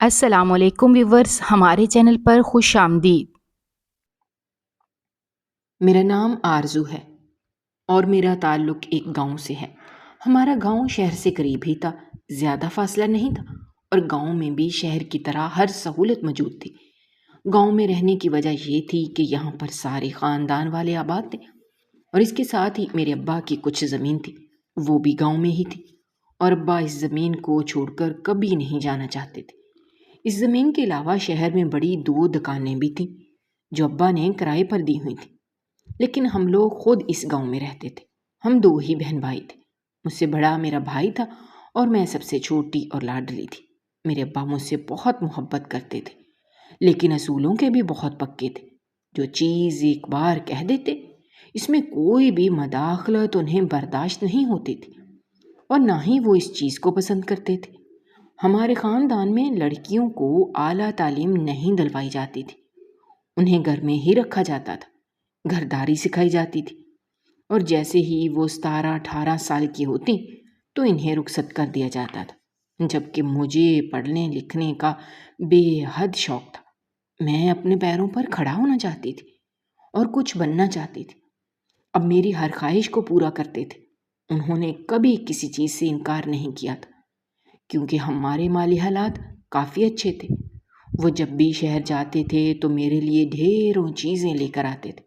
السلام علیکم ویورز، ہمارے چینل پر خوش آمدید۔ میرا نام آرزو ہے اور میرا تعلق ایک گاؤں سے ہے۔ ہمارا گاؤں شہر سے قریب ہی تھا، زیادہ فاصلہ نہیں تھا، اور گاؤں میں بھی شہر کی طرح ہر سہولت موجود تھی۔ گاؤں میں رہنے کی وجہ یہ تھی کہ یہاں پر سارے خاندان والے آباد تھے، اور اس کے ساتھ ہی میرے ابا کی کچھ زمین تھی، وہ بھی گاؤں میں ہی تھی، اور ابا اس زمین کو چھوڑ کر کبھی نہیں جانا چاہتے تھے۔ اس زمین کے علاوہ شہر میں بڑی 2 دکانیں بھی تھیں جو ابا نے کرائے پر دی ہوئی تھیں، لیکن ہم لوگ خود اس گاؤں میں رہتے تھے۔ ہم 2 ہی بہن بھائی تھے، مجھ سے بڑا میرا بھائی تھا اور میں سب سے چھوٹی اور لاڈلی تھی۔ میرے ابا مجھ سے بہت محبت کرتے تھے، لیکن اصولوں کے بھی بہت پکے تھے۔ جو چیز ایک بار کہہ دیتے، اس میں کوئی بھی مداخلت انہیں برداشت نہیں ہوتی تھی، اور نہ ہی وہ اس چیز کو پسند کرتے تھے۔ ہمارے خاندان میں لڑکیوں کو اعلیٰ تعلیم نہیں دلوائی جاتی تھی، انہیں گھر میں ہی رکھا جاتا تھا، گھرداری سکھائی جاتی تھی، اور جیسے ہی وہ 17-18 سال کی ہوتی تو انہیں رخصت کر دیا جاتا تھا، جبکہ مجھے پڑھنے لکھنے کا بے حد شوق تھا۔ میں اپنے پیروں پر کھڑا ہونا چاہتی تھی اور کچھ بننا چاہتی تھی۔ اب میری ہر خواہش کو پورا کرتے تھے، انہوں نے کبھی کسی چیز سے انکار نہیں کیا تھا، کیونکہ ہمارے مالی حالات کافی اچھے تھے۔ وہ جب بھی شہر جاتے تھے تو میرے لیے ڈھیروں چیزیں لے کر آتے تھے،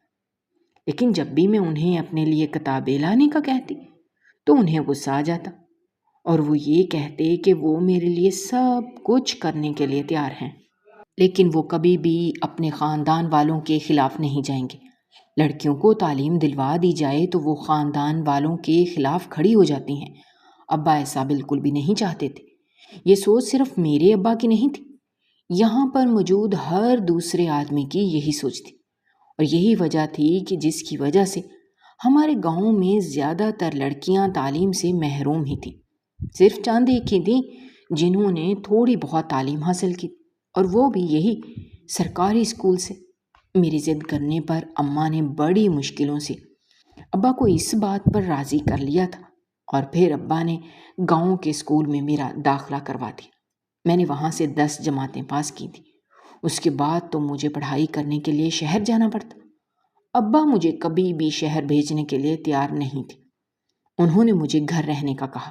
لیکن جب بھی میں انہیں اپنے لیے کتابیں لانے کا کہتی تو انہیں غصہ آ جاتا، اور وہ یہ کہتے کہ وہ میرے لیے سب کچھ کرنے کے لیے تیار ہیں، لیکن وہ کبھی بھی اپنے خاندان والوں کے خلاف نہیں جائیں گے۔ لڑکیوں کو تعلیم دلوا دی جائے تو وہ خاندان والوں کے خلاف کھڑی ہو جاتی ہیں۔ ابا ایسا بالکل بھی نہیں چاہتے تھے۔ یہ سوچ صرف میرے ابا کی نہیں تھی، یہاں پر موجود ہر دوسرے آدمی کی یہی سوچ تھی، اور یہی وجہ تھی کہ جس کی وجہ سے ہمارے گاؤں میں زیادہ تر لڑکیاں تعلیم سے محروم ہی تھیں۔ صرف چند ایک ہی تھیں جنہوں نے تھوڑی بہت تعلیم حاصل کی، اور وہ بھی یہی سرکاری اسکول سے۔ میری ضد کرنے پر اماں نے بڑی مشکلوں سے ابا کو اس بات پر راضی کر لیا تھا، اور پھر ابا نے گاؤں کے اسکول میں میرا داخلہ کروا دیا۔ میں نے وہاں سے 10 جماعتیں پاس کی تھیں۔ اس کے بعد تو مجھے پڑھائی کرنے کے لیے شہر جانا پڑتا۔ ابا مجھے کبھی بھی شہر بھیجنے کے لیے تیار نہیں تھے، انہوں نے مجھے گھر رہنے کا کہا۔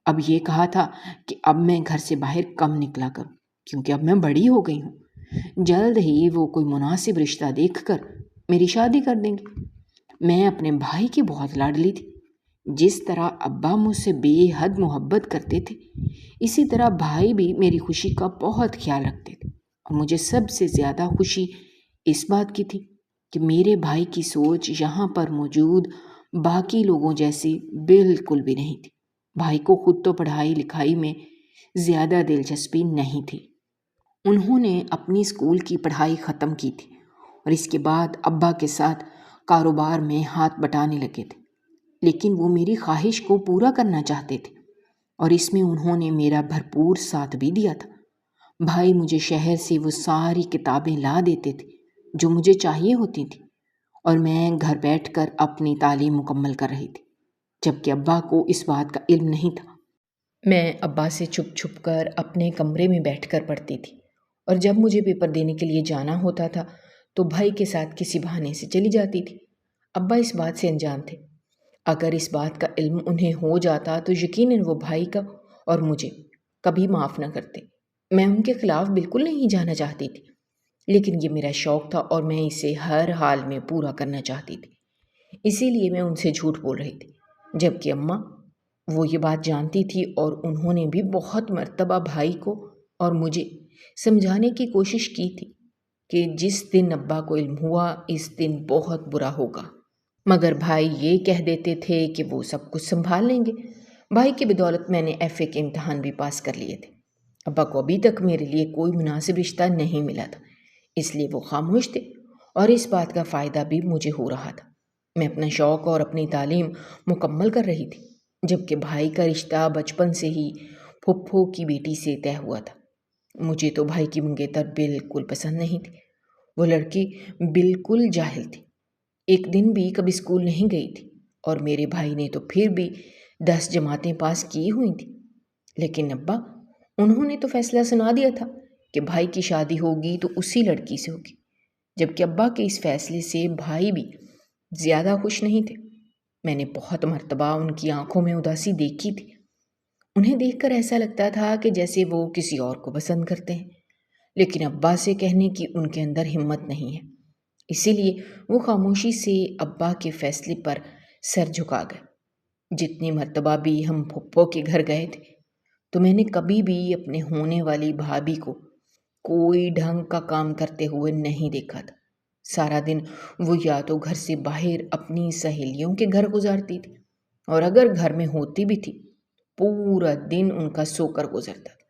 اب یہ کہا تھا کہ اب میں گھر سے باہر کم نکلا کروں، کیونکہ اب میں بڑی ہو گئی ہوں، جلد ہی وہ کوئی مناسب رشتہ دیکھ کر میری شادی کر دیں گے۔ میں اپنے بھائی کی بہت لاڈلی تھی۔ جس طرح ابا مجھ سے بے حد محبت کرتے تھے، اسی طرح بھائی بھی میری خوشی کا بہت خیال رکھتے تھے، اور مجھے سب سے زیادہ خوشی اس بات کی تھی کہ میرے بھائی کی سوچ یہاں پر موجود باقی لوگوں جیسی بالکل بھی نہیں تھی۔ بھائی کو خود تو پڑھائی لکھائی میں زیادہ دلچسپی نہیں تھی، انہوں نے اپنی اسکول کی پڑھائی ختم کی تھی اور اس کے بعد ابا کے ساتھ کاروبار میں ہاتھ بٹانے لگے تھے، لیکن وہ میری خواہش کو پورا کرنا چاہتے تھے، اور اس میں انہوں نے میرا بھرپور ساتھ بھی دیا تھا۔ بھائی مجھے شہر سے وہ ساری کتابیں لا دیتے تھے جو مجھے چاہیے ہوتی تھی، اور میں گھر بیٹھ کر اپنی تعلیم مکمل کر رہی تھی، جبکہ ابا کو اس بات کا علم نہیں تھا۔ میں ابا سے چھپ چھپ کر اپنے کمرے میں بیٹھ کر پڑھتی تھی، اور جب مجھے پیپر دینے کے لیے جانا ہوتا تھا تو بھائی کے ساتھ کسی بہانے سے چلی جاتی تھی۔ ابا اس بات سے انجان تھے، اگر اس بات کا علم انہیں ہو جاتا تو یقیناً وہ بھائی کا اور مجھے کبھی معاف نہ کرتے۔ میں ان کے خلاف بالکل نہیں جانا چاہتی تھی، لیکن یہ میرا شوق تھا اور میں اسے ہر حال میں پورا کرنا چاہتی تھی، اسی لیے میں ان سے جھوٹ بول رہی تھی، جبکہ اماں وہ یہ بات جانتی تھی، اور انہوں نے بھی بہت مرتبہ بھائی کو اور مجھے سمجھانے کی کوشش کی تھی کہ جس دن ابا کو علم ہوا اس دن بہت برا ہوگا، مگر بھائی یہ کہہ دیتے تھے کہ وہ سب کچھ سنبھال لیں گے۔ بھائی کی بدولت میں نے FA کے امتحان بھی پاس کر لیے تھے۔ ابا کو ابھی تک میرے لیے کوئی مناسب رشتہ نہیں ملا تھا، اس لیے وہ خاموش تھے، اور اس بات کا فائدہ بھی مجھے ہو رہا تھا۔ میں اپنا شوق اور اپنی تعلیم مکمل کر رہی تھی، جبکہ بھائی کا رشتہ بچپن سے ہی پھپھو کی بیٹی سے طے ہوا تھا۔ مجھے تو بھائی کی منگیتر بالکل پسند نہیں تھی، وہ لڑکی بالکل جاہل تھی، ایک دن بھی کبھی اسکول نہیں گئی تھی، اور میرے بھائی نے تو پھر بھی 10 جماعتیں پاس کی ہوئی تھیں، لیکن ابا انہوں نے تو فیصلہ سنا دیا تھا کہ بھائی کی شادی ہوگی تو اسی لڑکی سے ہوگی، جبکہ ابا کے اس فیصلے سے بھائی بھی زیادہ خوش نہیں تھے۔ میں نے بہت مرتبہ ان کی آنکھوں میں اداسی دیکھی تھی۔ انہیں دیکھ کر ایسا لگتا تھا کہ جیسے وہ کسی اور کو پسند کرتے ہیں، لیکن ابا سے کہنے کی ان کے اندر ہمت نہیں ہے۔ اسی لیے وہ خاموشی سے ابا کے فیصلے پر سر جھکا گئے۔ جتنی مرتبہ بھی ہم پھپھو کے گھر گئے تھے تو میں نے کبھی بھی اپنے ہونے والی بھابھی کو کوئی ڈھنگ کا کام کرتے ہوئے نہیں دیکھا تھا۔ سارا دن وہ یا تو گھر سے باہر اپنی سہیلیوں کے گھر گزارتی تھی، اور اگر گھر میں ہوتی بھی تھی پورا دن ان کا سو کر گزرتا تھا۔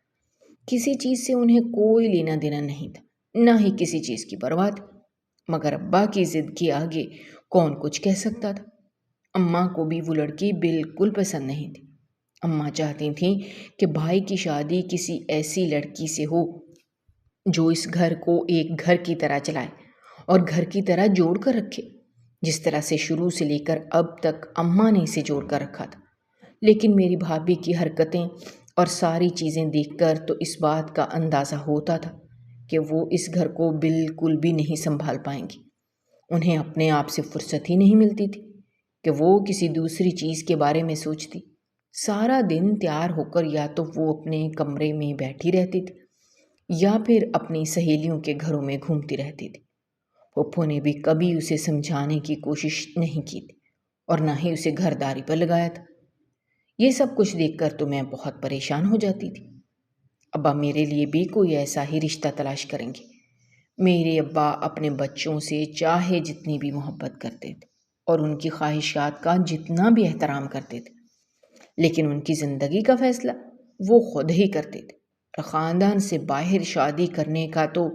کسی چیز سے انہیں کوئی لینا دینا نہیں تھا، نہ ہی کسی چیز کی پرواہ تھی، مگر ابا کی ضد کے آگے کون کچھ کہہ سکتا تھا۔ اماں کو بھی وہ لڑکی بالکل پسند نہیں تھی۔ اماں چاہتی تھیں کہ بھائی کی شادی کسی ایسی لڑکی سے ہو جو اس گھر کو ایک گھر کی طرح چلائے اور گھر کی طرح جوڑ کر رکھے، جس طرح سے شروع سے لے کر اب تک اماں نے اسے جوڑ کر رکھا تھا۔ لیکن میری بھابھی کی حرکتیں اور ساری چیزیں دیکھ کر تو اس بات کا اندازہ ہوتا تھا کہ وہ اس گھر کو بالکل بھی نہیں سنبھال پائیں گی۔ انہیں اپنے آپ سے فرصت ہی نہیں ملتی تھی کہ وہ کسی دوسری چیز کے بارے میں سوچتی۔ سارا دن تیار ہو کر یا تو وہ اپنے کمرے میں بیٹھی رہتی تھی یا پھر اپنی سہیلیوں کے گھروں میں گھومتی رہتی تھی۔ پھپھو نے بھی کبھی اسے سمجھانے کی کوشش نہیں کی تھی اور نہ ہی اسے گھرداری پر لگایا تھا۔ یہ سب کچھ دیکھ کر تو میں بہت پریشان ہو جاتی تھی۔ ابا میرے لیے بھی کوئی ایسا ہی رشتہ تلاش کریں گے۔ میرے ابا اپنے بچوں سے چاہے جتنی بھی محبت کرتے تھے اور ان کی خواہشات کا جتنا بھی احترام کرتے تھے، لیکن ان کی زندگی کا فیصلہ وہ خود ہی کرتے تھے۔ اور خاندان سے باہر شادی کرنے کا تو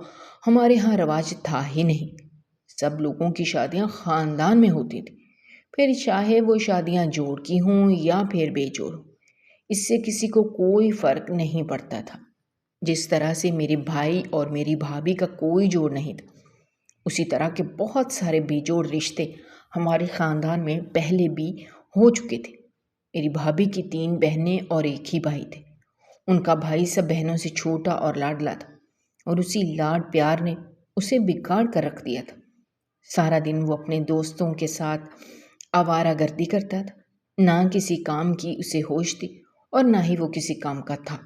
ہمارے ہاں رواج تھا ہی نہیں۔ سب لوگوں کی شادیاں خاندان میں ہوتی تھی، پھر چاہے وہ شادیاں جوڑ کی ہوں یا پھر بے جوڑ ہوں، اس سے کسی کو کوئی فرق نہیں پڑتا تھا۔ جس طرح سے میرے بھائی اور میری بھابھی کا کوئی جوڑ نہیں تھا، اسی طرح کے بہت سارے بے جوڑ رشتے ہمارے خاندان میں پہلے بھی ہو چکے تھے۔ میری بھابھی کی 3 بہنیں اور ایک ہی بھائی تھے۔ ان کا بھائی سب بہنوں سے چھوٹا اور لاڈلا تھا، اور اسی لاڈ پیار نے اسے بگاڑ کر رکھ دیا تھا۔ سارا دن وہ اپنے دوستوں کے ساتھ آوارہ گردی کرتا تھا۔ نہ کسی کام کی اسے ہوش تھی اور نہ ہی وہ کسی کام کا تھا۔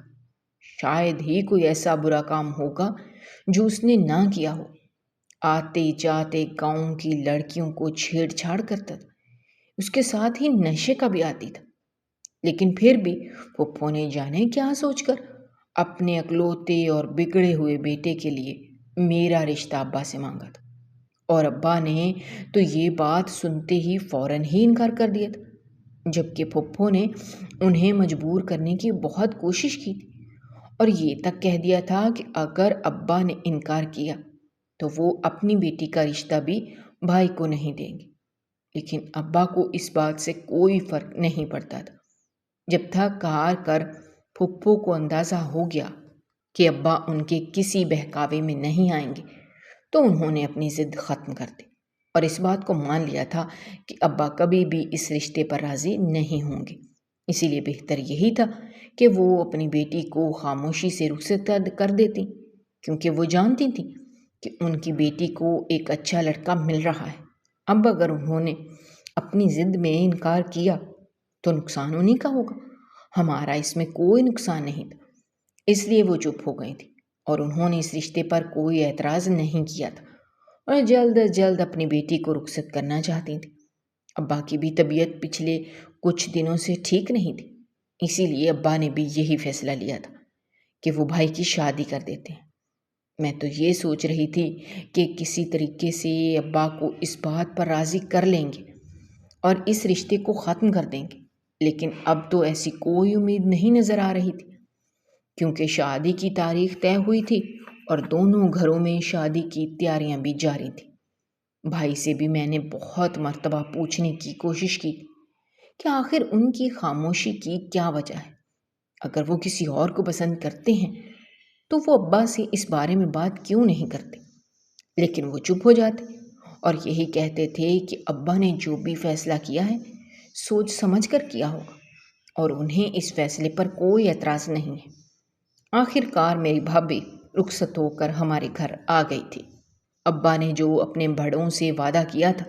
شاید ہی کوئی ایسا برا کام ہوگا جو اس نے نہ کیا ہو۔ آتے جاتے گاؤں کی لڑکیوں کو چھیڑ چھاڑ کرتا تھا، اس کے ساتھ ہی نشے کا بھی عادی تھا۔ لیکن پھر بھی پھپھو نے جانے کیا سوچ کر اپنے اکلوتے اور بگڑے ہوئے بیٹے کے لیے میرا رشتہ ابا سے مانگا تھا، اور ابا نے تو یہ بات سنتے ہی فوراً ہی انکار کر دیا تھا، جبکہ پھپھو نے انہیں مجبور کرنے کی بہت کوشش کی تھی اور یہ تک کہہ دیا تھا کہ اگر ابا نے انکار کیا تو وہ اپنی بیٹی کا رشتہ بھی بھائی کو نہیں دیں گے۔ لیکن ابا کو اس بات سے کوئی فرق نہیں پڑتا تھا۔ جب تک ہار کر پھپھو کو اندازہ ہو گیا کہ ابا ان کے کسی بہکاوے میں نہیں آئیں گے تو انہوں نے اپنی ضد ختم کر دی اور اس بات کو مان لیا تھا کہ ابا کبھی بھی اس رشتے پر راضی نہیں ہوں گے۔ اسی لیے بہتر یہی تھا کہ وہ اپنی بیٹی کو خاموشی سے رخصت کر دیتی، کیونکہ وہ جانتی تھیں کہ ان کی بیٹی کو ایک اچھا لڑکا مل رہا ہے۔ اب اگر انہوں نے اپنی ضد میں انکار کیا تو نقصان انہیں کا ہوگا، ہمارا اس میں کوئی نقصان نہیں تھا۔ اس لیے وہ چپ ہو گئی تھی اور انہوں نے اس رشتے پر کوئی اعتراض نہیں کیا تھا اور جلد از جلد اپنی بیٹی کو رخصت کرنا چاہتی تھی۔ ابا کی بھی طبیعت پچھلے کچھ دنوں سے ٹھیک نہیں تھی، اسی لیے ابا نے بھی یہی فیصلہ لیا تھا کہ وہ بھائی کی شادی کر دیتے ہیں۔ میں تو یہ سوچ رہی تھی کہ کسی طریقے سے ابا کو اس بات پر راضی کر لیں گے اور اس رشتے کو ختم کر دیں گے، لیکن اب تو ایسی کوئی امید نہیں نظر آ رہی تھی، کیونکہ شادی کی تاریخ طے ہوئی تھی اور دونوں گھروں میں شادی کی تیاریاں بھی جاری تھیں۔ بھائی سے بھی میں نے بہت مرتبہ پوچھنے کی کوشش کی کہ آخر ان کی خاموشی کی کیا وجہ ہے۔ اگر وہ کسی اور کو پسند کرتے ہیں تو وہ ابا سے اس بارے میں بات کیوں نہیں کرتے، لیکن وہ چپ ہو جاتے اور یہی کہتے تھے کہ ابا نے جو بھی فیصلہ کیا ہے سوچ سمجھ کر کیا ہوگا اور انہیں اس فیصلے پر کوئی اعتراض نہیں ہے۔ آخر کار میری بھابھی رخصت ہو کر ہمارے گھر آ گئی تھی۔ ابا نے جو اپنے بڑوں سے وعدہ کیا تھا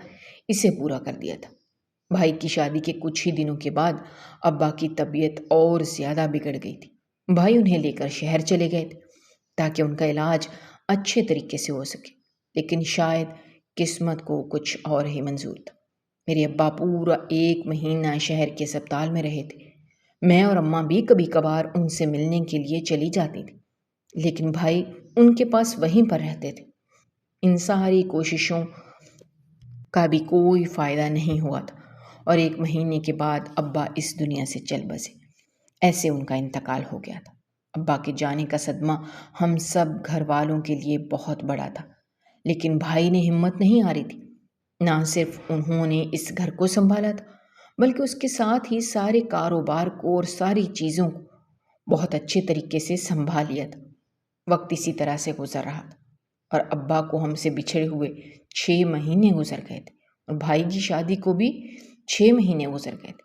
اسے پورا کر دیا تھا۔ بھائی کی شادی کے کچھ ہی دنوں کے بعد ابا کی طبیعت اور زیادہ بگڑ گئی تھی۔ بھائی انہیں لے کر شہر چلے گئے تھے تاکہ ان کا علاج اچھے طریقے سے ہو سکے، لیکن شاید قسمت کو کچھ اور ہی منظور تھا۔ میرے ابا پورا 1 مہینہ شہر کے اسپتال میں رہے تھے۔ میں اور اماں بھی کبھی کبھار ان سے ملنے کے لیے چلی جاتی تھی، لیکن بھائی ان کے پاس وہیں پر رہتے تھے۔ ان ساری کوششوں کا بھی کوئی فائدہ نہیں ہوا تھا اور 1 مہینے کے بعد ابا اس دنیا سے چل بسے۔ ایسے ان کا انتقال ہو گیا تھا۔ ابا کے جانے کا صدمہ ہم سب گھر والوں کے لیے بہت بڑا تھا، لیکن بھائی نے ہمت نہیں ہاری تھی۔ نہ صرف انہوں نے اس گھر کو سنبھالا تھا، بلکہ اس کے ساتھ ہی سارے کاروبار کو اور ساری چیزوں کو بہت اچھے طریقے سے سنبھال لیا تھا۔ وقت اسی طرح سے گزر رہا تھا اور ابا کو ہم سے بچھڑے ہوئے 6 مہینے گزر گئے تھے اور بھائی کی شادی کو بھی 6 مہینے گزر گئے تھے،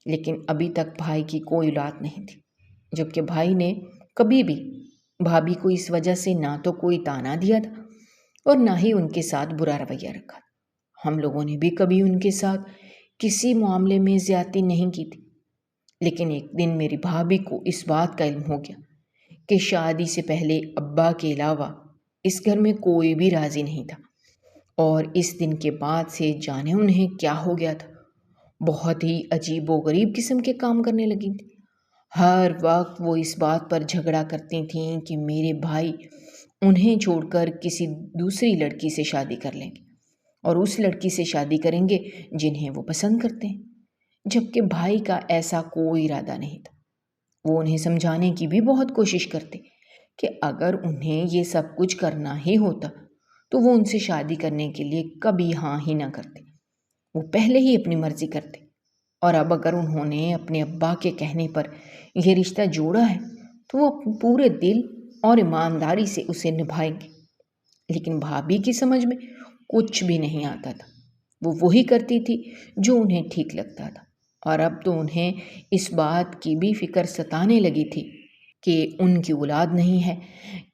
لیکن ابھی تک بھائی کی کوئی اولاد نہیں تھی، جبکہ بھائی نے کبھی بھی بھابھی کو اس وجہ سے نہ تو کوئی طعنہ دیا تھا اور نہ ہی ان کے ساتھ برا رویہ رکھا۔ ہم لوگوں نے بھی کبھی ان کے ساتھ کسی معاملے میں زیادتی نہیں کی تھی، لیکن ایک دن میری بھابھی کو اس بات کا علم ہو گیا کہ شادی سے پہلے ابا کے علاوہ اس گھر میں کوئی بھی راضی نہیں تھا، اور اس دن کے بعد سے جانے انہیں کیا ہو گیا تھا، بہت ہی عجیب و غریب قسم کے کام کرنے لگی تھی۔ ہر وقت وہ اس بات پر جھگڑا کرتی تھیں کہ میرے بھائی انہیں چھوڑ کر کسی دوسری لڑکی سے شادی کر لیں گے اور اس لڑکی سے شادی کریں گے جنہیں وہ پسند کرتے ہیں، جبکہ بھائی کا ایسا کوئی ارادہ نہیں تھا۔ وہ انہیں سمجھانے کی بھی بہت کوشش کرتے کہ اگر انہیں یہ سب کچھ کرنا ہی ہوتا تو وہ ان سے شادی کرنے کے لیے کبھی ہاں ہی نہ کرتے، وہ پہلے ہی اپنی مرضی کرتے، اور اب اگر انہوں نے اپنے ابا کے کہنے پر یہ رشتہ جوڑا ہے تو وہ پورے دل اور ایمانداری سے اسے نبھائیں گے۔ لیکن بھابھی کی سمجھ میں کچھ بھی نہیں آتا تھا، وہ وہی کرتی تھی جو انہیں ٹھیک لگتا تھا، اور اب تو انہیں اس بات کی بھی فکر ستانے لگی تھی کہ ان کی اولاد نہیں ہے،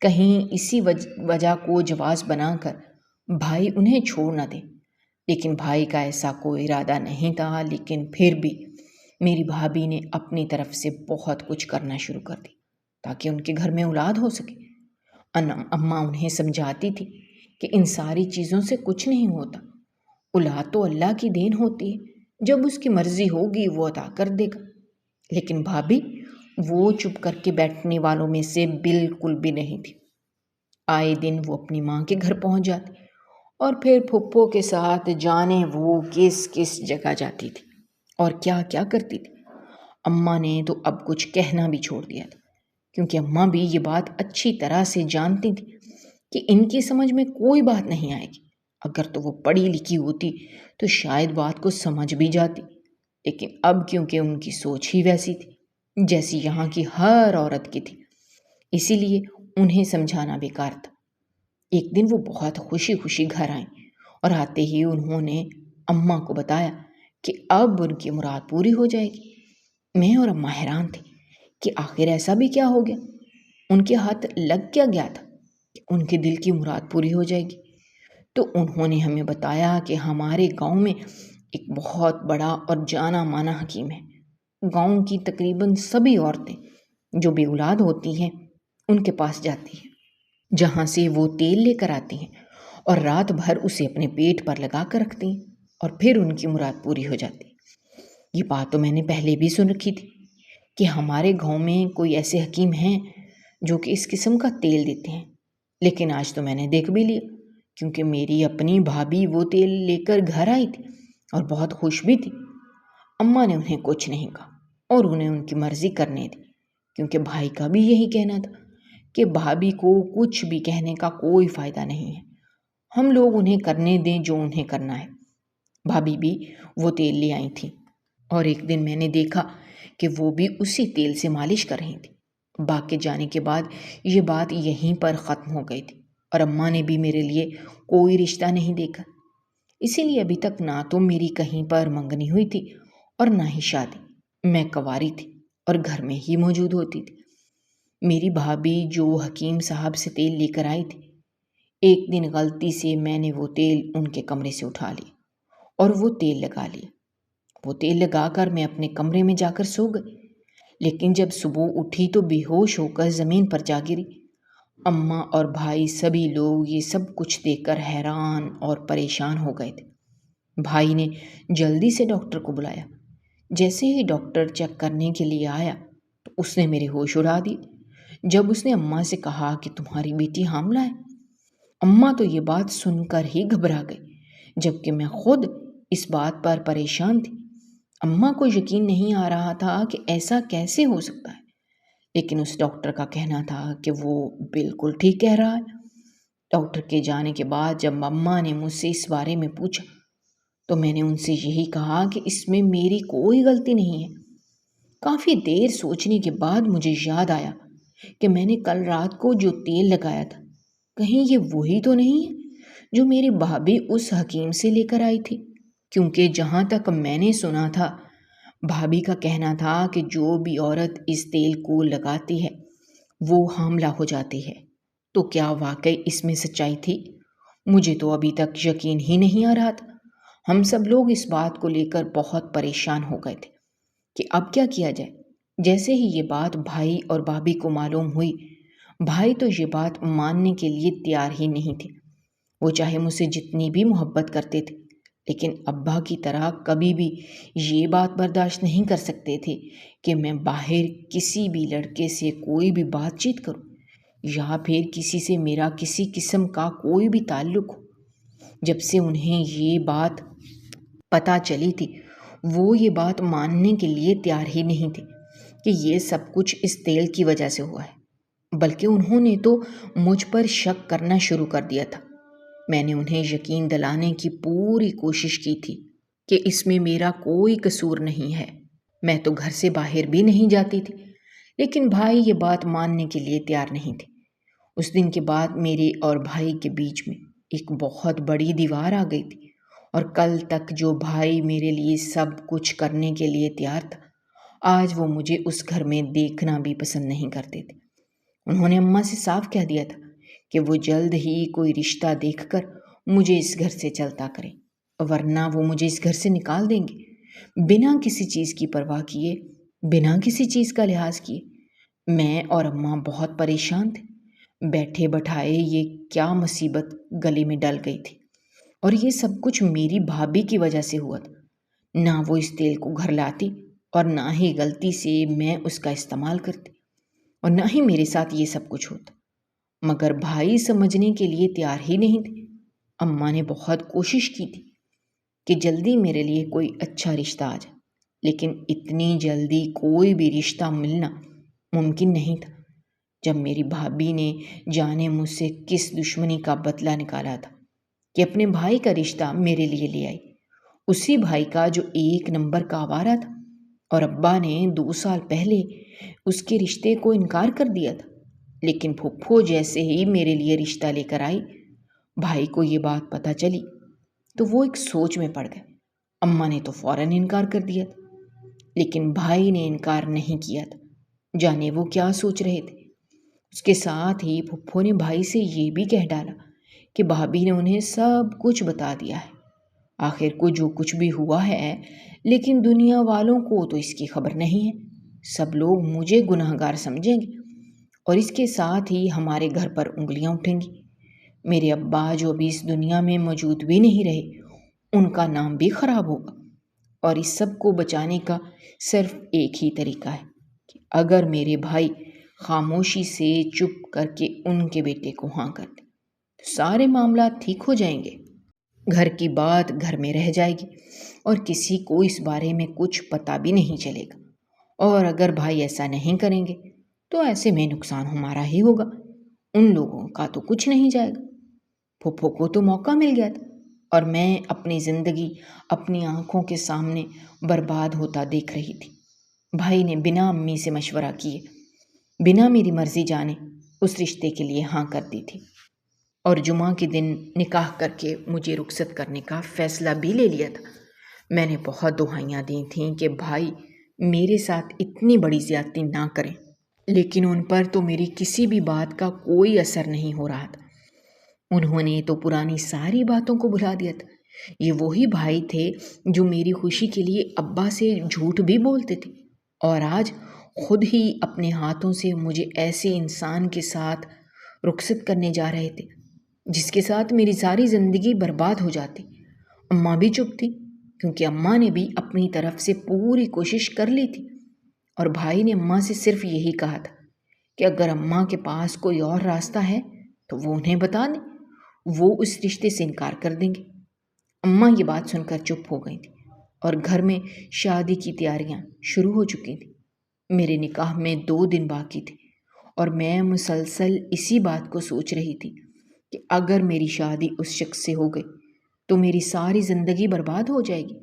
کہیں اسی وجہ کو جواز بنا کر بھائی انہیں چھوڑ نہ دے۔ لیکن بھائی کا ایسا کوئی ارادہ نہیں تھا، لیکن پھر بھی میری بھابھی نے اپنی طرف سے بہت کچھ کرنا شروع کر دی تاکہ ان کے گھر میں اولاد ہو سکے۔ اماں انہیں سمجھاتی تھی کہ ان ساری چیزوں سے کچھ نہیں ہوتا، اولاد تو اللہ کی دین ہوتی ہے، جب اس کی مرضی ہوگی وہ عطا کر دے گا۔ لیکن بھابھی وہ چپ کر کے بیٹھنے والوں میں سے بالکل بھی نہیں تھی۔ آئے دن وہ اپنی ماں کے گھر پہنچ جاتی اور پھر پھپھو کے ساتھ جانے وہ کس کس جگہ جاتی تھی اور کیا کیا کرتی تھی۔ اماں نے تو اب کچھ کہنا بھی چھوڑ دیا تھا، کیونکہ اماں بھی یہ بات اچھی طرح سے جانتی تھی کہ ان کی سمجھ میں کوئی بات نہیں آئے گی۔ اگر تو وہ پڑھی لکھی ہوتی تو شاید بات کو سمجھ بھی جاتی، لیکن اب کیونکہ ان کی سوچ ہی ویسی تھی جیسی یہاں کی ہر عورت کی تھی، اسی لیے انہیں سمجھانا بیکار تھا۔ ایک دن وہ بہت خوشی خوشی گھر آئیں اور آتے ہی انہوں نے اماں کو بتایا کہ اب ان کی مراد پوری ہو جائے گی۔ میں اور اماں حیران تھے کہ آخر ایسا بھی کیا ہو گیا، ان کے ہاتھ لگ کیا گیا تھا کہ ان کے دل کی مراد پوری ہو جائے گی۔ تو انہوں نے ہمیں بتایا کہ ہمارے گاؤں میں ایک بہت بڑا اور جانا مانا حکیم ہے۔ گاؤں کی تقریباً سبھی عورتیں جو بے اولاد ہوتی ہیں ان کے پاس جاتی ہیں، جہاں سے وہ تیل لے کر آتی ہیں اور رات بھر اسے اپنے پیٹ پر لگا کر رکھتی ہیں اور پھر ان کی مراد پوری ہو جاتی ہے۔ یہ بات تو میں نے پہلے بھی سن رکھی تھی کہ ہمارے گاؤں میں کوئی ایسے حکیم ہیں جو کہ اس قسم کا تیل دیتے ہیں، لیکن آج تو میں نے دیکھ بھی لیا، کیونکہ میری اپنی بھابھی وہ تیل لے کر گھر آئی تھی اور بہت خوش بھی تھی۔ اماں نے انہیں کچھ نہیں کہا اور انہیں ان کی مرضی کرنے دی، کیونکہ بھائی کا بھی یہی کہنا تھا کہ بھابھی کو کچھ بھی کہنے کا کوئی فائدہ نہیں ہے، ہم لوگ انہیں کرنے دیں جو انہیں کرنا ہے۔ بھابھی بھی وہ تیل لے آئی تھی اور ایک دن میں نے دیکھا کہ وہ بھی اسی تیل سے مالش کر رہی تھی۔ ابا کے جانے کے بعد یہ بات یہیں پر ختم ہو گئی تھی اور اماں نے بھی میرے لیے کوئی رشتہ نہیں دیکھا، اسی لیے ابھی تک نہ تو میری کہیں پر منگنی ہوئی تھی اور نہ ہی شادی۔ میں کنواری تھی اور گھر میں ہی موجود ہوتی تھی۔ میری بھابھی جو حکیم صاحب سے تیل لے کر آئی تھی، ایک دن غلطی سے میں نے وہ تیل ان کے کمرے سے اٹھا لیا اور وہ تیل لگا لیا۔ وہ تیل لگا کر میں اپنے کمرے میں جا کر سو گئی، لیکن جب صبح اٹھی تو بے ہوش ہو کر زمین پر جا گری۔ اماں اور بھائی سبھی لوگ یہ سب کچھ دیکھ کر حیران اور پریشان ہو گئے تھے۔ بھائی نے جلدی سے ڈاکٹر کو بلایا۔ جیسے ہی ڈاکٹر چیک کرنے کے لیے آیا تو اس نے میرے ہوش اڑا دی۔ جب اس نے اماں سے کہا کہ تمہاری بیٹی حاملہ ہے، اماں تو یہ بات سن کر ہی گھبرا گئی، جبکہ میں خود اس بات پر پریشان تھی۔ اماں کو یقین نہیں آ رہا تھا کہ ایسا کیسے ہو سکتا ہے، لیکن اس ڈاکٹر کا کہنا تھا کہ وہ بالکل ٹھیک کہہ رہا ہے۔ ڈاکٹر کے جانے کے بعد جب اماں نے مجھ سے اس بارے میں پوچھا تو میں نے ان سے یہی کہا کہ اس میں میری کوئی غلطی نہیں ہے۔ کافی دیر سوچنے کے بعد مجھے یاد آیا کہ میں نے کل رات کو جو تیل لگایا تھا، کہیں یہ وہی تو نہیں ہے جو میری بھابھی اس حکیم سے لے کر آئی تھی، کیونکہ جہاں تک میں نے سنا تھا، بھابھی کا کہنا تھا کہ جو بھی عورت اس تیل کو لگاتی ہے وہ حاملہ ہو جاتی ہے۔ تو کیا واقعی اس میں سچائی تھی؟ مجھے تو ابھی تک یقین ہی نہیں آ رہا تھا۔ ہم سب لوگ اس بات کو لے کر بہت پریشان ہو گئے تھے کہ اب کیا کیا جائے۔ جیسے ہی یہ بات بھائی اور بھابھی کو معلوم ہوئی، بھائی تو یہ بات ماننے کے لیے تیار ہی نہیں تھے۔ وہ چاہے مجھ سے جتنی بھی محبت کرتے تھے، لیکن ابا کی طرح کبھی بھی یہ بات برداشت نہیں کر سکتے تھے کہ میں باہر کسی بھی لڑکے سے کوئی بھی بات چیت کروں یا پھر کسی سے میرا کسی قسم کا کوئی بھی تعلق ہو۔ جب سے انہیں یہ بات پتہ چلی تھی، وہ یہ بات ماننے کے لیے تیار ہی نہیں تھے کہ یہ سب کچھ اس تیل کی وجہ سے ہوا ہے، بلکہ انہوں نے تو مجھ پر شک کرنا شروع کر دیا تھا۔ میں نے انہیں یقین دلانے کی پوری کوشش کی تھی کہ اس میں میرا کوئی قصور نہیں ہے، میں تو گھر سے باہر بھی نہیں جاتی تھی، لیکن بھائی یہ بات ماننے کے لیے تیار نہیں تھے۔ اس دن کے بعد میرے اور بھائی کے بیچ میں ایک بہت بڑی دیوار آ گئی تھی، اور کل تک جو بھائی میرے لیے سب کچھ کرنے کے لیے تیار تھا، آج وہ مجھے اس گھر میں دیکھنا بھی پسند نہیں کرتے تھے۔ انہوں نے اماں سے صاف کہہ دیا تھا کہ وہ جلد ہی کوئی رشتہ دیکھ کر مجھے اس گھر سے چلتا کریں، ورنہ وہ مجھے اس گھر سے نکال دیں گے، بنا کسی چیز کی پرواہ کیے، بنا کسی چیز کا لحاظ کیے۔ میں اور اماں بہت پریشان تھے۔ بیٹھے بٹھائے یہ کیا مصیبت گلے میں ڈل گئی تھی، اور یہ سب کچھ میری بھابھی کی وجہ سے ہوا تھا۔ نہ وہ اس تیل کو گھر لاتی اور نہ ہی غلطی سے میں اس کا استعمال کرتی، اور نہ ہی میرے ساتھ یہ سب کچھ ہوتا، مگر بھائی سمجھنے کے لیے تیار ہی نہیں تھے۔ اماں نے بہت کوشش کی تھی کہ جلدی میرے لیے کوئی اچھا رشتہ آ جائے، لیکن اتنی جلدی کوئی بھی رشتہ ملنا ممکن نہیں تھا۔ جب میری بھابھی نے جانے مجھ سے کس دشمنی کا بدلہ نکالا تھا کہ اپنے بھائی کا رشتہ میرے لیے لے آئی، اسی بھائی کا جو ایک نمبر کا آوارہ تھا، اور ابا نے 2 سال پہلے اس کے رشتے کو انکار کر دیا تھا، لیکن پھپھو جیسے ہی میرے لیے رشتہ لے کر آئی، بھائی کو یہ بات پتہ چلی تو وہ ایک سوچ میں پڑ گئے۔ اماں نے تو فوراً انکار کر دیا تھا، لیکن بھائی نے انکار نہیں کیا تھا۔ جانے وہ کیا سوچ رہے تھے۔ اس کے ساتھ ہی پھپھو نے بھائی سے یہ بھی کہہ ڈالا کہ بھابھی نے انہیں سب کچھ بتا دیا ہے۔ آخر کو جو کچھ بھی ہوا ہے، لیکن دنیا والوں کو تو اس کی خبر نہیں ہے۔ سب لوگ مجھے گناہ گار سمجھیں گے، اور اس کے ساتھ ہی ہمارے گھر پر انگلیاں اٹھیں گی۔ میرے ابا جو ابھی اس دنیا میں موجود بھی نہیں رہے، ان کا نام بھی خراب ہوگا، اور اس سب کو بچانے کا صرف ایک ہی طریقہ ہے کہ اگر میرے بھائی خاموشی سے چپ کر کے ان کے بیٹے کو ہاں کر دیں تو سارے معاملات ٹھیک ہو جائیں گے۔ گھر کی بات گھر میں رہ جائے گی اور کسی کو اس بارے میں کچھ پتہ بھی نہیں چلے گا، اور اگر بھائی ایسا نہیں کریں گے تو ایسے میں نقصان ہمارا ہی ہوگا، ان لوگوں کا تو کچھ نہیں جائے گا۔ پھپھو کو تو موقع مل گیا تھا، اور میں اپنی زندگی اپنی آنکھوں کے سامنے برباد ہوتا دیکھ رہی تھی۔ بھائی نے بنا امی سے مشورہ کیے، بنا میری مرضی جانے اس رشتے کے لیے ہاں کر دی تھی، اور جمعہ کے دن نکاح کر کے مجھے رخصت کرنے کا فیصلہ بھی لے لیا تھا۔ میں نے بہت دعائیاں دی تھیں کہ بھائی میرے ساتھ اتنی بڑی زیادتی نہ کریں، لیکن ان پر تو میری کسی بھی بات کا کوئی اثر نہیں ہو رہا تھا۔ انہوں نے تو پرانی ساری باتوں کو بھلا دیا تھا۔ یہ وہی بھائی تھے جو میری خوشی کے لیے ابا سے جھوٹ بھی بولتے تھے، اور آج خود ہی اپنے ہاتھوں سے مجھے ایسے انسان کے ساتھ رخصت کرنے جا رہے تھے جس کے ساتھ میری ساری زندگی برباد ہو جاتی۔ اماں بھی چپ تھی، کیونکہ اماں نے بھی اپنی طرف سے پوری کوشش کر لی تھی، اور بھائی نے اماں سے صرف یہی کہا تھا کہ اگر اماں کے پاس کوئی اور راستہ ہے تو وہ انہیں بتا دیں، وہ اس رشتے سے انکار کر دیں گے۔ اماں یہ بات سن کر چپ ہو گئی تھی، اور گھر میں شادی کی تیاریاں شروع ہو چکی تھیں۔ میرے نکاح میں 2 دن باقی تھے، اور میں مسلسل اسی بات کو سوچ رہی تھی کہ اگر میری شادی اس شخص سے ہو گئی تو میری ساری زندگی برباد ہو جائے گی،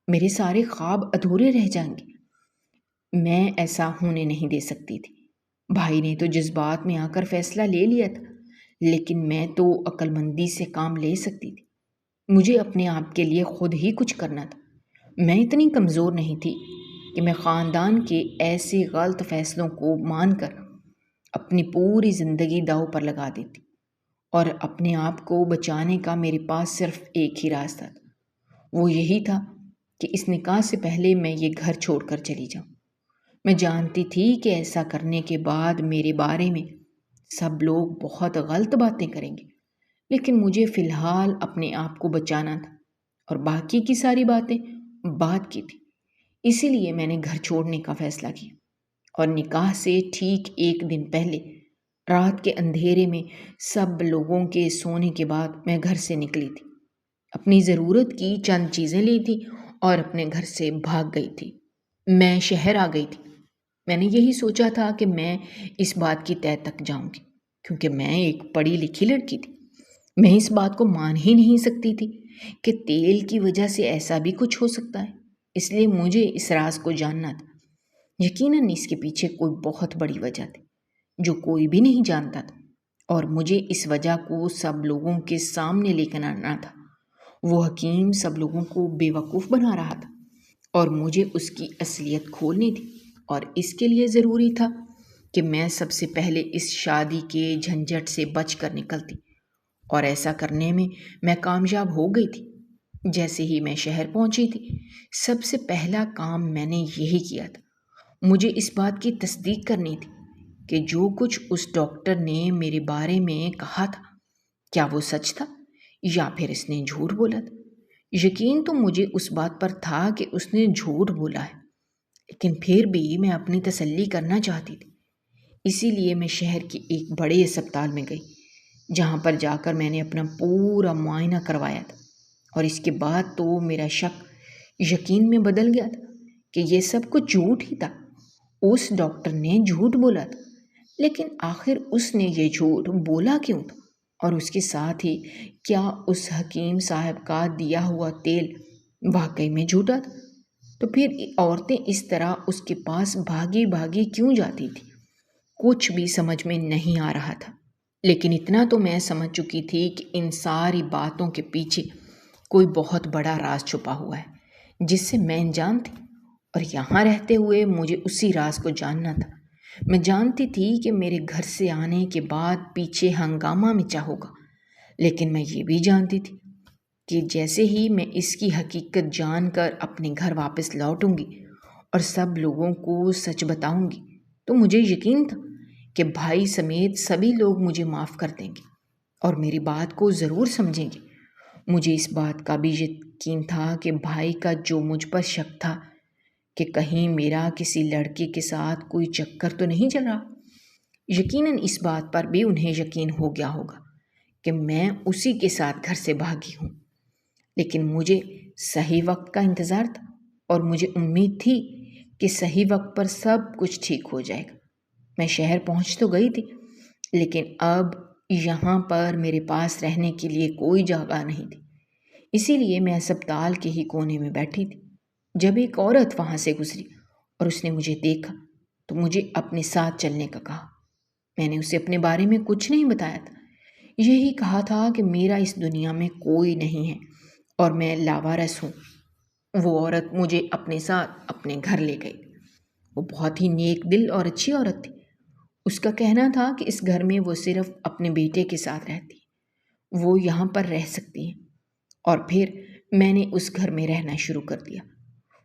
میرے سارے خواب ادھورے رہ جائیں گے۔ میں ایسا ہونے نہیں دے سکتی تھی۔ بھائی نے تو جذبات میں آ کر فیصلہ لے لیا تھا، لیکن میں تو عقل مندی سے کام لے سکتی تھی۔ مجھے اپنے آپ کے لیے خود ہی کچھ کرنا تھا۔ میں اتنی کمزور نہیں تھی کہ میں خاندان کے ایسے غلط فیصلوں کو مان کر اپنی پوری زندگی داؤ پر لگا دیتی، اور اپنے آپ کو بچانے کا میرے پاس صرف ایک ہی راستہ تھا۔ وہ یہی تھا کہ اس نکاح سے پہلے میں یہ گھر چھوڑ کر چلی جاؤں۔ میں جانتی تھی کہ ایسا کرنے کے بعد میرے بارے میں سب لوگ بہت غلط باتیں کریں گے، لیکن مجھے فی الحال اپنے آپ کو بچانا تھا، اور باقی کی ساری باتیں بعد کی تھی۔ اسی لیے میں نے گھر چھوڑنے کا فیصلہ کیا، اور نکاح سے ٹھیک 1 دن پہلے رات کے اندھیرے میں سب لوگوں کے سونے کے بعد میں گھر سے نکلی تھی۔ اپنی ضرورت کی چند چیزیں لی تھی اور اپنے گھر سے بھاگ گئی تھی۔ میں شہر آ گئی تھی۔ میں نے یہی سوچا تھا کہ میں اس بات کی تہہ تک جاؤں گی، کیونکہ میں ایک پڑھی لکھی لڑکی تھی۔ میں اس بات کو مان ہی نہیں سکتی تھی کہ تیل کی وجہ سے ایسا بھی کچھ ہو سکتا ہے۔ اس لیے مجھے اس راز کو جاننا تھا۔ یقیناً اس کے پیچھے کوئی بہت بڑی وجہ تھی جو کوئی بھی نہیں جانتا تھا، اور مجھے اس وجہ کو سب لوگوں کے سامنے لے کر آنا تھا۔ وہ حکیم سب لوگوں کو بے وقوف بنا رہا تھا، اور مجھے اس کی اصلیت کھولنی تھی، اور اس کے لیے ضروری تھا کہ میں سب سے پہلے اس شادی کے جھنجھٹ سے بچ کر نکلتی، اور ایسا کرنے میں میں کامیاب ہو گئی تھی۔ جیسے ہی میں شہر پہنچی تھی، سب سے پہلا کام میں نے یہی کیا تھا۔ مجھے اس بات کی تصدیق کرنی تھی کہ جو کچھ اس ڈاکٹر نے میرے بارے میں کہا تھا، کیا وہ سچ تھا یا پھر اس نے جھوٹ بولا تھا۔ یقین تو مجھے اس بات پر تھا کہ اس نے جھوٹ بولا ہے، لیکن پھر بھی میں اپنی تسلی کرنا چاہتی تھی۔ اسی لیے میں شہر کے ایک بڑے اسپتال میں گئی، جہاں پر جا کر میں نے اپنا پورا معائنہ کروایا تھا، اور اس کے بعد تو میرا شک یقین میں بدل گیا تھا کہ یہ سب کچھ جھوٹ ہی تھا۔ اس ڈاکٹر نے جھوٹ بولا تھا، لیکن آخر اس نے یہ جھوٹ بولا کیوں تھا؟ اور اس کے ساتھ ہی کیا اس حکیم صاحب کا دیا ہوا تیل واقعی میں جھوٹا تھا؟ تو پھر عورتیں اس طرح اس کے پاس بھاگی بھاگی کیوں جاتی تھی؟ کچھ بھی سمجھ میں نہیں آ رہا تھا۔ لیکن اتنا تو میں سمجھ چکی تھی کہ ان ساری باتوں کے پیچھے کوئی بہت بڑا راز چھپا ہوا ہے جس سے میں انجان تھی، اور یہاں رہتے ہوئے مجھے اسی راز کو جاننا تھا۔ میں جانتی تھی کہ میرے گھر سے آنے کے بعد پیچھے ہنگامہ مچا ہوگا، لیکن میں یہ بھی جانتی تھی کہ جیسے ہی میں اس کی حقیقت جان کر اپنے گھر واپس لوٹوں گی اور سب لوگوں کو سچ بتاؤں گی، تو مجھے یقین تھا کہ بھائی سمیت سبھی لوگ مجھے معاف کر دیں گے اور میری بات کو ضرور سمجھیں گے۔ مجھے اس بات کا بھی یقین تھا کہ بھائی کا جو مجھ پر شک تھا کہ کہیں میرا کسی لڑکے کے ساتھ کوئی چکر تو نہیں چل رہا، یقیناً اس بات پر بھی انہیں یقین ہو گیا ہوگا کہ میں اسی کے ساتھ گھر سے بھاگی ہوں۔ لیکن مجھے صحیح وقت کا انتظار تھا، اور مجھے امید تھی کہ صحیح وقت پر سب کچھ ٹھیک ہو جائے گا۔ میں شہر پہنچ تو گئی تھی، لیکن اب یہاں پر میرے پاس رہنے کے لیے کوئی جگہ نہیں تھی۔ اسی لیے میں اسپتال کے ہی کونے میں بیٹھی تھی جب ایک عورت وہاں سے گزری، اور اس نے مجھے دیکھا تو مجھے اپنے ساتھ چلنے کا کہا۔ میں نے اسے اپنے بارے میں کچھ نہیں بتایا تھا، یہی کہا تھا کہ میرا اس دنیا میں کوئی نہیں ہے اور میں لاوارث ہوں۔ وہ عورت مجھے اپنے ساتھ اپنے گھر لے گئی۔ وہ بہت ہی نیک دل اور اچھی عورت تھی، اس کا کہنا تھا کہ اس گھر میں وہ صرف اپنے بیٹے کے ساتھ رہتی ہے، وہ یہاں پر رہ سکتی ہیں۔ اور پھر میں نے اس گھر میں رہنا شروع کر دیا۔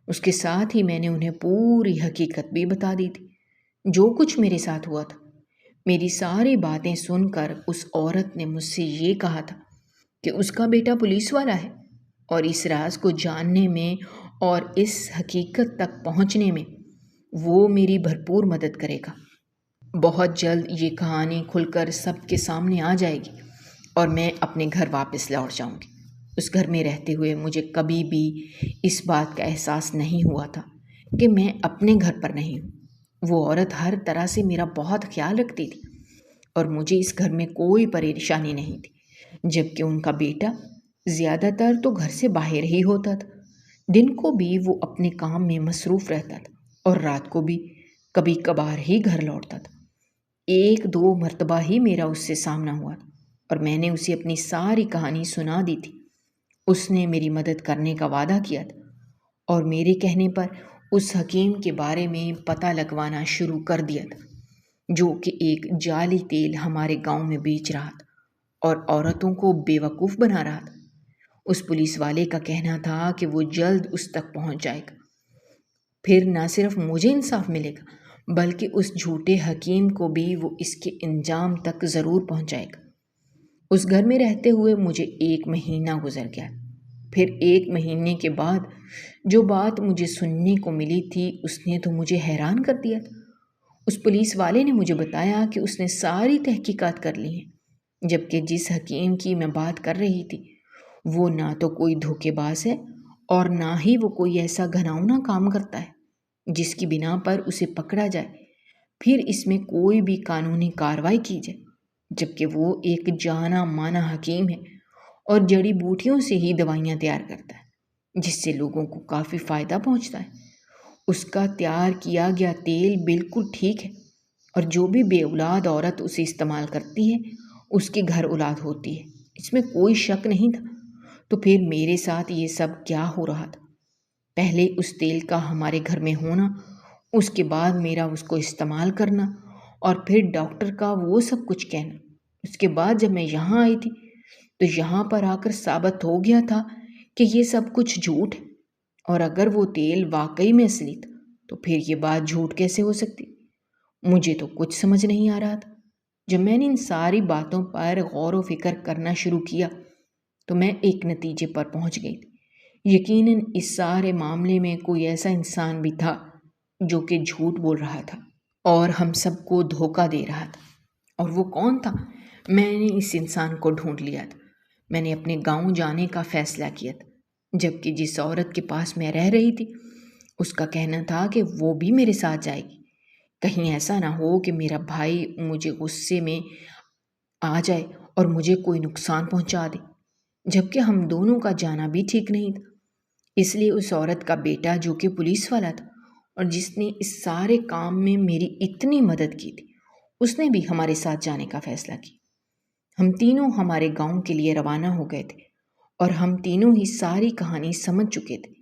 اس کے ساتھ ہی میں نے انہیں پوری حقیقت بھی بتا دی تھی، جو کچھ میرے ساتھ ہوا تھا۔ میری ساری باتیں سن کر اس عورت نے مجھ سے یہ کہا تھا کہ اس کا بیٹا پولیس والا ہے، اور اس راز کو جاننے میں اور اس حقیقت تک پہنچنے میں وہ میری بھرپور مدد کرے گا۔ بہت جلد یہ کہانی کھل کر سب کے سامنے آ جائے گی اور میں اپنے گھر واپس لوٹ جاؤں گی۔ اس گھر میں رہتے ہوئے مجھے کبھی بھی اس بات کا احساس نہیں ہوا تھا کہ میں اپنے گھر پر نہیں ہوں۔ وہ عورت ہر طرح سے میرا بہت خیال رکھتی تھی اور مجھے اس گھر میں کوئی پریشانی نہیں تھی، جبکہ ان کا بیٹا زیادہ تر تو گھر سے باہر ہی ہوتا تھا۔ دن کو بھی وہ اپنے کام میں مصروف رہتا تھا اور رات کو بھی کبھی کبھار ہی گھر لوٹتا تھا۔ ایک دو مرتبہ ہی میرا اس سے سامنا ہوا تھا اور میں نے اسے اپنی ساری کہانی سنا دی تھی۔ اس نے میری مدد کرنے کا وعدہ کیا تھا اور میرے کہنے پر اس حکیم کے بارے میں پتہ لگوانا شروع کر دیا تھا، جو کہ ایک جعلی تیل ہمارے گاؤں میں بیچ رہا تھا اور عورتوں کو بیوقوف بنا رہا تھا۔ اس پولیس والے کا کہنا تھا کہ وہ جلد اس تک پہنچ جائے گا، پھر نہ صرف مجھے انصاف ملے گا بلکہ اس جھوٹے حکیم کو بھی وہ اس کے انجام تک ضرور پہنچائے گا۔ اس گھر میں رہتے ہوئے مجھے 1 مہینہ گزر گیا۔ پھر 1 مہینے کے بعد جو بات مجھے سننے کو ملی تھی اس نے تو مجھے حیران کر دیا تھا۔ اس پولیس والے نے مجھے بتایا کہ اس نے ساری تحقیقات کر لی ہیں، جبکہ جس حکیم کی میں بات کر رہی تھی وہ نہ تو کوئی دھوکے باز ہے اور نہ ہی وہ کوئی ایسا گھناؤنا کام کرتا ہے جس کی بنا پر اسے پکڑا جائے پھر اس میں کوئی بھی قانونی کارروائی کی جائے، جبکہ وہ ایک جانا مانا حکیم ہے اور جڑی بوٹیوں سے ہی دوائیاں تیار کرتا ہے جس سے لوگوں کو کافی فائدہ پہنچتا ہے۔ اس کا تیار کیا گیا تیل بالکل ٹھیک ہے اور جو بھی بے اولاد عورت اسے استعمال کرتی ہے اس کے گھر اولاد ہوتی ہے، اس میں کوئی شک نہیں تھا۔ تو پھر میرے ساتھ یہ سب کیا ہو رہا تھا؟ پہلے اس تیل کا ہمارے گھر میں ہونا، اس کے بعد میرا اس کو استعمال کرنا اور پھر ڈاکٹر کا وہ سب کچھ کہنا۔ اس کے بعد جب میں یہاں آئی تھی تو یہاں پر آ کر ثابت ہو گیا تھا کہ یہ سب کچھ جھوٹ ہے، اور اگر وہ تیل واقعی میں اصلی تھا تو پھر یہ بات جھوٹ کیسے ہو سکتی؟ مجھے تو کچھ سمجھ نہیں آ رہا تھا۔ جب میں نے ان ساری باتوں پر غور و فکر کرنا شروع کیا تو میں ایک نتیجے پر پہنچ گئی تھی۔ یقیناً اس سارے معاملے میں کوئی ایسا انسان بھی تھا جو کہ جھوٹ بول رہا تھا اور ہم سب کو دھوکہ دے رہا تھا۔ اور وہ کون تھا؟ میں نے اس انسان کو ڈھونڈ لیا تھا۔ میں نے اپنے گاؤں جانے کا فیصلہ کیا تھا، جبکہ جس عورت کے پاس میں رہ رہی تھی اس کا کہنا تھا کہ وہ بھی میرے ساتھ جائے گی۔ کہیں ایسا نہ ہو کہ میرا بھائی مجھے غصے میں آ جائے اور مجھے کوئی نقصان پہنچا دے، جبکہ ہم دونوں کا جانا بھی ٹھیک نہیں تھا۔ اس لیے اس عورت کا بیٹا جو کہ پولیس والا تھا اور جس نے اس سارے کام میں میری اتنی مدد کی تھی، اس نے بھی ہمارے ساتھ جانے کا فیصلہ کیا۔ ہم تینوں ہمارے گاؤں کے لیے روانہ ہو گئے تھے اور ہم تینوں ہی ساری کہانی سمجھ چکے تھے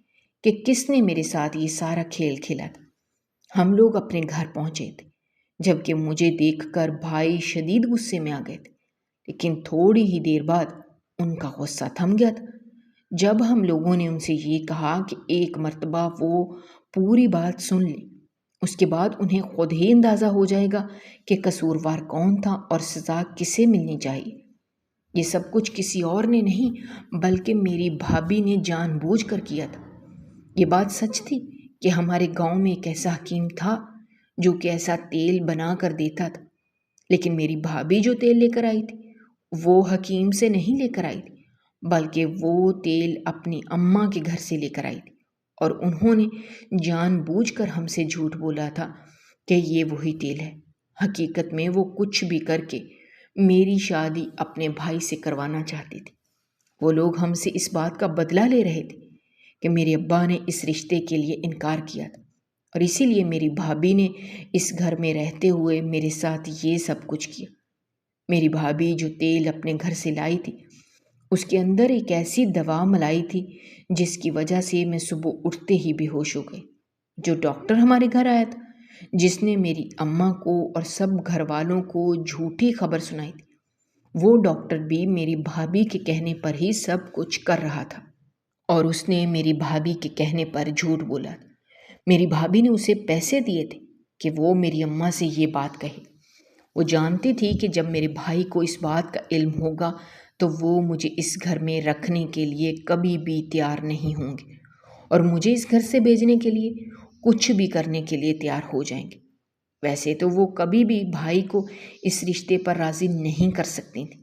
کہ کس نے میرے ساتھ یہ سارا کھیل کھیلا تھا۔ ہم لوگ اپنے گھر پہنچے تھے، جبکہ مجھے دیکھ کر بھائی شدید غصے میں آ گئے تھے، لیکن تھوڑی ہی دیر بعد ان کا غصہ تھم گیا تھا جب ہم لوگوں نے ان سے یہ کہا کہ ایک مرتبہ وہ پوری بات سن لیں، اس کے بعد انہیں خود ہی اندازہ ہو جائے گا کہ قصوروار کون تھا اور سزا کسے ملنی چاہیے۔ یہ سب کچھ کسی اور نے نہیں بلکہ میری بھابھی نے جان بوجھ کر کیا تھا۔ یہ بات سچ تھی کہ ہمارے گاؤں میں ایک ایسا حکیم تھا جو کہ ایسا تیل بنا کر دیتا تھا، لیکن میری بھابھی جو تیل لے کر آئی تھی وہ حکیم سے نہیں لے کر آئی تھی بلکہ وہ تیل اپنی اماں کے گھر سے لے کر آئی تھی، اور انہوں نے جان بوجھ کر ہم سے جھوٹ بولا تھا کہ یہ وہی تیل ہے۔ حقیقت میں وہ کچھ بھی کر کے میری شادی اپنے بھائی سے کروانا چاہتی تھی۔ وہ لوگ ہم سے اس بات کا بدلہ لے رہے تھے کہ میرے ابا نے اس رشتے کے لیے انکار کیا تھا، اور اسی لیے میری بھابھی نے اس گھر میں رہتے ہوئے میرے ساتھ یہ سب کچھ کیا۔ میری بھابھی جو تیل اپنے گھر سے لائی تھی اس کے اندر ایک ایسی دوا ملائی تھی جس کی وجہ سے میں صبح اٹھتے ہی بے ہوش ہو گئی۔ جو ڈاکٹر ہمارے گھر آیا تھا جس نے میری اماں کو اور سب گھر والوں کو جھوٹی خبر سنائی تھی۔ وہ ڈاکٹر بھی میری بھابھی کے کہنے پر ہی سب کچھ کر رہا تھا، اور اس نے میری بھابھی کے کہنے پر جھوٹ بولا تھا۔ میری بھابھی نے اسے پیسے دیے تھے کہ وہ میری اماں سے یہ بات کہے۔ وہ جانتی تھی کہ جب میرے بھائی کو اس بات کا علم ہوگا تو وہ مجھے اس گھر میں رکھنے کے لیے کبھی بھی تیار نہیں ہوں گے، اور مجھے اس گھر سے بھیجنے کے لیے کچھ بھی کرنے کے لیے تیار ہو جائیں گے۔ ویسے تو وہ کبھی بھی بھائی کو اس رشتے پر راضی نہیں کر سکتی تھی،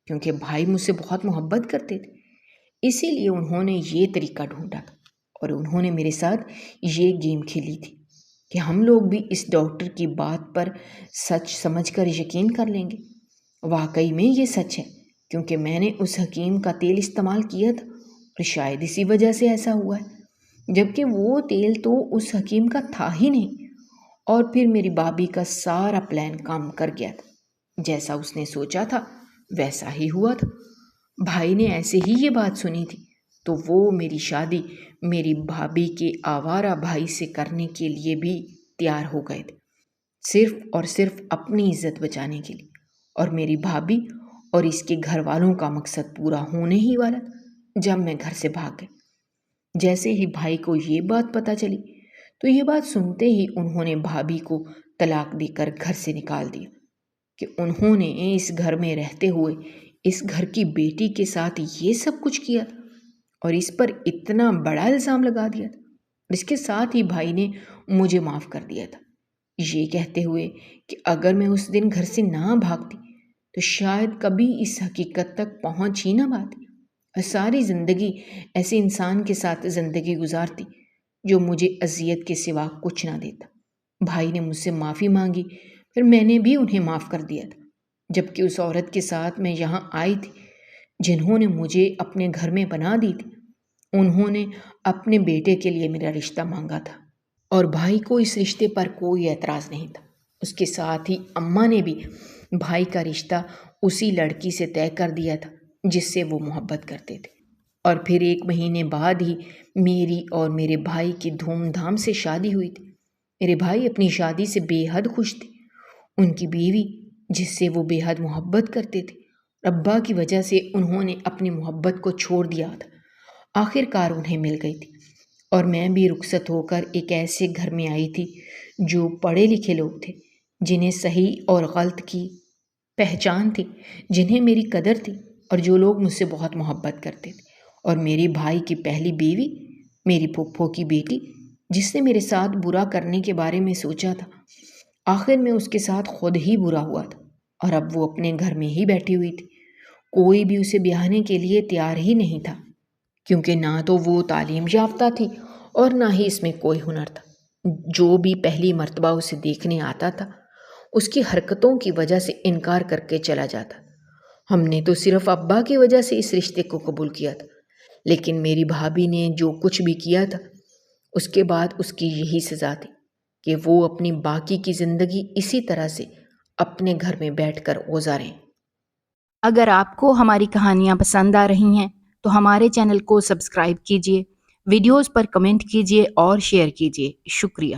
کیونکہ بھائی مجھ سے بہت محبت کرتے تھے۔ اسی لیے انہوں نے یہ طریقہ ڈھونڈا تھا، اور انہوں نے میرے ساتھ یہ گیم کھیلی تھی کہ ہم لوگ بھی اس ڈاکٹر کی بات پر سچ سمجھ کر یقین کر لیں گے۔ واقعی میں یہ سچ ہے، کیونکہ میں نے اس حکیم کا تیل استعمال کیا تھا، اور شاید اسی وجہ سے ایسا ہوا ہے، جبکہ وہ تیل تو اس حکیم کا تھا ہی نہیں۔ اور پھر میری بھابھی کا سارا پلان کام کر گیا تھا، جیسا اس نے سوچا تھا ویسا ہی ہوا تھا۔ بھائی نے ایسے ہی یہ بات سنی تھی، تو وہ میری شادی میری بھابھی کے آوارہ بھائی سے کرنے کے لیے بھی تیار ہو گئے تھے، صرف اور صرف اپنی عزت بچانے کے لیے، اور میری بھابھی اور اس کے گھر والوں کا مقصد پورا ہونے ہی والا تھا جب میں گھر سے بھاگ گئی۔ جیسے ہی بھائی کو یہ بات پتہ چلی تو یہ بات سنتے ہی انہوں نے بھابھی کو طلاق دے کر گھر سے نکال دیا، کہ انہوں نے اس گھر میں رہتے ہوئے اس گھر کی بیٹی کے ساتھ یہ سب کچھ کیا تھا، اور اس پر اتنا بڑا الزام لگا دیا تھا۔ اور اس کے ساتھ ہی بھائی نے مجھے معاف کر دیا تھا، یہ کہتے ہوئے کہ اگر میں اس دن گھر سے نہ بھاگتی تو شاید کبھی اس حقیقت تک پہنچ ہی نہ پاتی، اور ساری زندگی ایسے انسان کے ساتھ زندگی گزارتی جو مجھے اذیت کے سوا کچھ نہ دیتا۔ بھائی نے مجھ سے معافی مانگی، پھر میں نے بھی انہیں معاف کر دیا تھا، جبکہ اس عورت کے ساتھ میں یہاں آئی تھی جنہوں نے مجھے اپنے گھر میں بنا دی تھی، انہوں نے اپنے بیٹے کے لیے میرا رشتہ مانگا تھا، اور بھائی کو اس رشتے پر کوئی اعتراض نہیں تھا۔ اس کے ساتھ ہی اماں نے بھی بھائی کا رشتہ اسی لڑکی سے طے کر دیا تھا جس سے وہ محبت کرتے تھے، اور پھر 1 مہینے بعد ہی میری اور میرے بھائی کی دھوم دھام سے شادی ہوئی تھی۔ میرے بھائی اپنی شادی سے بے حد خوش تھے۔ ان کی بیوی جس سے وہ بے حد محبت کرتے تھے، ابا کی وجہ سے انہوں نے اپنی محبت کو چھوڑ دیا تھا، آخر کار انہیں مل گئی تھی، اور میں بھی رخصت ہو کر ایک ایسے گھر میں آئی تھی جو پڑھے لکھے لوگ تھے، جنہیں صحیح اور غلط کی پہچان تھی، جنہیں میری قدر تھی، اور جو لوگ مجھ سے بہت محبت کرتے تھے۔ اور میری بھائی کی پہلی بیوی، میری پھپھو کی بیٹی، جس نے میرے ساتھ برا کرنے کے بارے میں سوچا تھا، آخر میں اس کے ساتھ خود ہی برا ہوا تھا، اور اب وہ اپنے گھر میں ہی بیٹھی ہوئی تھی۔ کوئی بھی اسے بیاہنے کے لیے تیار ہی نہیں تھا، کیونکہ نہ تو وہ تعلیم یافتہ تھی اور نہ ہی اس میں کوئی ہنر تھا۔ جو بھی پہلی مرتبہ اسے دیکھنے آتا تھا اس کی حرکتوں کی وجہ سے انکار کر کے چلا جاتا۔ ہم نے تو صرف ابا کی وجہ سے اس رشتے کو قبول کیا تھا، لیکن میری بھابھی نے جو کچھ بھی کیا تھا اس کے بعد اس کی یہی سزا تھی کہ وہ اپنی باقی کی زندگی اسی طرح سے اپنے گھر میں بیٹھ کر گزاریں۔ اگر آپ کو ہماری کہانیاں پسند آ رہی ہیں تو ہمارے چینل کو سبسکرائب کیجیے، ویڈیوز پر کمنٹ کیجیے اور شیئر کیجیے۔ شکریہ۔